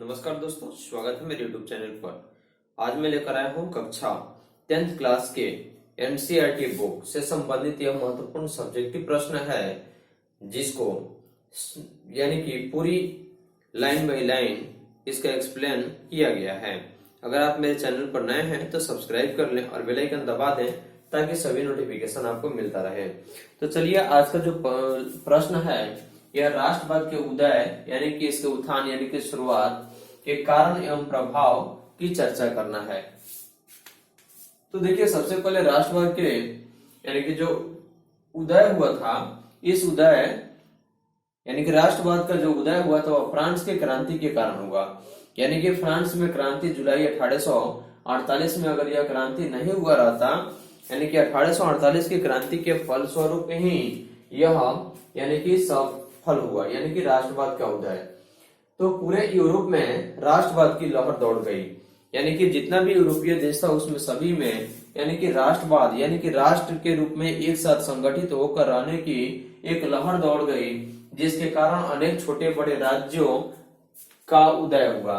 नमस्कार दोस्तों, स्वागत है मेरे YouTube चैनल पर। आज मैं लेकर आया हूँ कक्षा 10th क्लास के एनसीईआरटी बुक से संबंधित यह महत्वपूर्ण सब्जेक्टिव प्रश्न है, जिसको यानी कि पूरी लाइन बाय लाइन इसका एक्सप्लेन किया गया है। अगर आप मेरे चैनल पर नए हैं तो सब्सक्राइब कर लें और बेल आइकन दबा दें ताकि सभी नोटिफिकेशन आपको मिलता रहे। तो चलिए, आज का जो प्रश्न है यह राष्ट्रवाद के उदय यानी कि इसके उत्थान यानी कि शुरुआत के कारण एवं प्रभाव की चर्चा करना है। तो देखिए, सबसे पहले राष्ट्रवाद के यानी कि जो उदय हुआ था, इस उदय यानी कि राष्ट्रवाद का जो उदय हुआ था वह फ्रांस के क्रांति के कारण हुआ। यानी कि फ्रांस में क्रांति जुलाई 1848 में अगर यह क्रांति नहीं हुआ रहता, यानी कि 1848 की क्रांति के फलस्वरूप ही यह यानी कि सफल हुआ, यानी कि राष्ट्रवाद का उदय। तो पूरे यूरोप में राष्ट्रवाद की लहर दौड़ गई, यानी कि जितना भी यूरोपीय देश था उसमें सभी में यानी कि राष्ट्रवाद यानी कि राष्ट्र के रूप में एक साथ संगठित होकर रहने की एक लहर दौड़ गई, जिसके कारण अनेक छोटे बड़े राज्यों का उदय हुआ।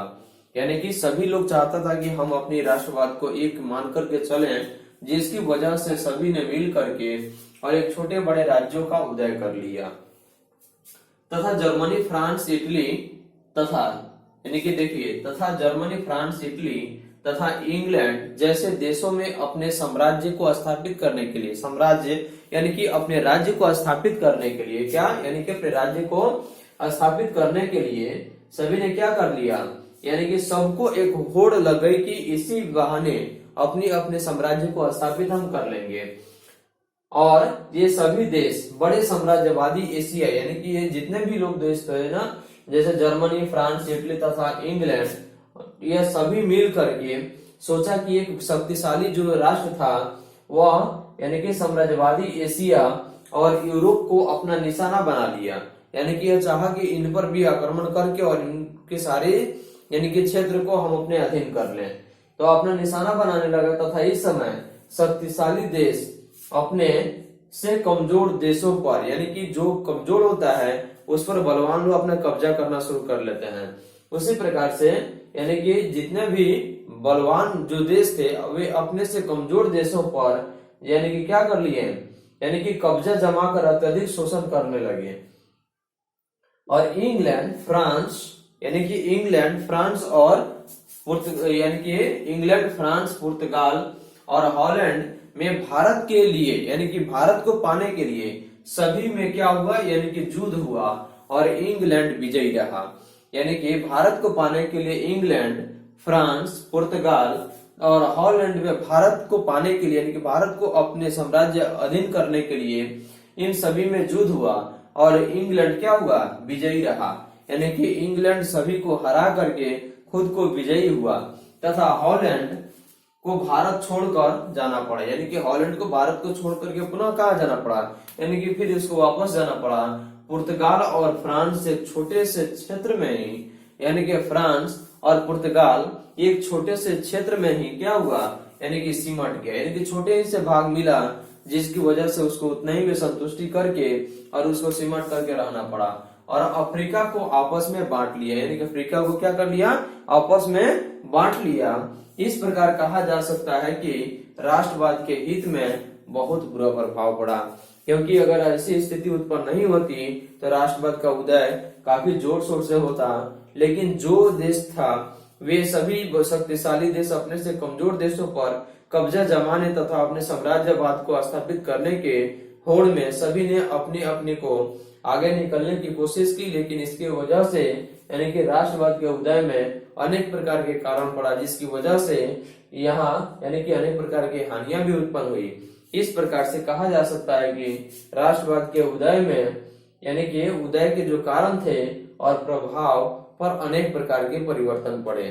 यानी कि सभी लोग चाहता था कि हम अपनी राष्ट्रवाद को एक मान करके चलें, जिसकी वजह से सभी ने मिल करके और एक छोटे बड़े राज्यों का उदय कर लिया। तथा जर्मनी, फ्रांस, इटली तथा यानी कि देखिए जर्मनी, फ्रांस, इटली तथा इंग्लैंड जैसे देशों में अपने साम्राज्य को स्थापित करने के लिए, साम्राज्य यानी कि अपने राज्य को स्थापित करने के लिए, क्या यानी कि अपने राज्य को स्थापित करने के लिए सभी ने क्या कर लिया, यानी कि सबको एक होड़ लग गई कि इसी बहाने अपने साम्राज्य को स्थापित हम कर लेंगे। और ये सभी देश बड़े साम्राज्यवादी एशिया यानी कि ये जितने भी लोग देश थे ना, जैसे जर्मनी, फ्रांस, इटली तथा इंग्लैंड, यह सभी मिल करके सोचा कि एक शक्तिशाली जो राष्ट्र था वह यानी कि साम्राज्यवादी एशिया और यूरोप को अपना निशाना बना लिया। यानी कि यह चाहा कि इन पर भी आक्रमण करके और इनके सारे यानी कि क्षेत्र को हम अपने अधीन कर लें, तो अपना निशाना बनाने लगा। तथा इस समय शक्तिशाली देश अपने से कमजोर देशों पर यानी कि जो कमजोर होता है उस पर बलवान लोग अपना कब्जा करना शुरू कर लेते हैं। उसी प्रकार से यानी कि जितने भी बलवान जो देश थे वे अपने से कमजोर देशों पर यानी कि क्या कर लिए, यानी कि कब्जा जमा कर अत्यधिक शोषण करने लगे। और इंग्लैंड, फ्रांस यानी कि इंग्लैंड, फ्रांस और यानी कि इंग्लैंड, फ्रांस, पुर्तगाल और हॉलैंड में भारत के लिए यानी कि भारत को पाने के लिए सभी में क्या हुआ, यानी कि युद्ध हुआ और इंग्लैंड विजयी रहा। यानी कि भारत को पाने के लिए इंग्लैंड, फ्रांस, पुर्तगाल और हॉलैंड में भारत को पाने के लिए यानी कि भारत को अपने साम्राज्य अधीन करने के लिए इन सभी में युद्ध हुआ और इंग्लैंड क्या हुआ, विजयी रहा। यानी कि इंग्लैंड सभी को हरा करके खुद को विजयी हुआ। तथा हॉलैंड को भारत छोड़कर जाना पड़ा, यानी कि हॉलैंड को भारत को छोड़ करके पुनः कहा जाना पड़ा, यानी कि फिर इसको वापस जाना पड़ा पुर्तगाल और फ्रांस से छोटे से क्षेत्र में ही, यानी कि फ्रांस और पुर्तगाल एक छोटे से क्षेत्र में ही क्या हुआ, यानी कि सिमट गया, यानी कि छोटे ही से भाग मिला, जिसकी वजह से उसको उतना ही में संतुष्टि करके और उसको सिमट करके रहना पड़ा। और अफ्रीका को आपस में बांट लिया, यानी कि अफ्रीका को क्या कर लिया, आपस में बांट लिया। इस प्रकार कहा जा सकता है कि राष्ट्रवाद के हित में बहुत बुरा प्रभाव पड़ा, क्योंकि अगर ऐसी स्थिति उत्पन्न नहीं होती तो राष्ट्रवाद का उदय काफी जोर शोर से होता। लेकिन जो देश था वे सभी शक्तिशाली देश अपने से कमजोर देशों पर कब्जा जमाने तथा अपने साम्राज्यवाद को स्थापित करने के होड़ में सभी ने अपने अपने को आगे निकलने की कोशिश की। लेकिन इसकी वजह से यानी कि राष्ट्रवाद के उदय में अनेक प्रकार के कारण पड़ा, जिसकी वजह से यहाँ यानी कि अनेक प्रकार की हानियां भी उत्पन्न हुई। इस प्रकार से कहा जा सकता है कि राष्ट्रवाद के उदय में यानी कि उदय के जो कारण थे और प्रभाव पर अनेक प्रकार के परिवर्तन पड़े।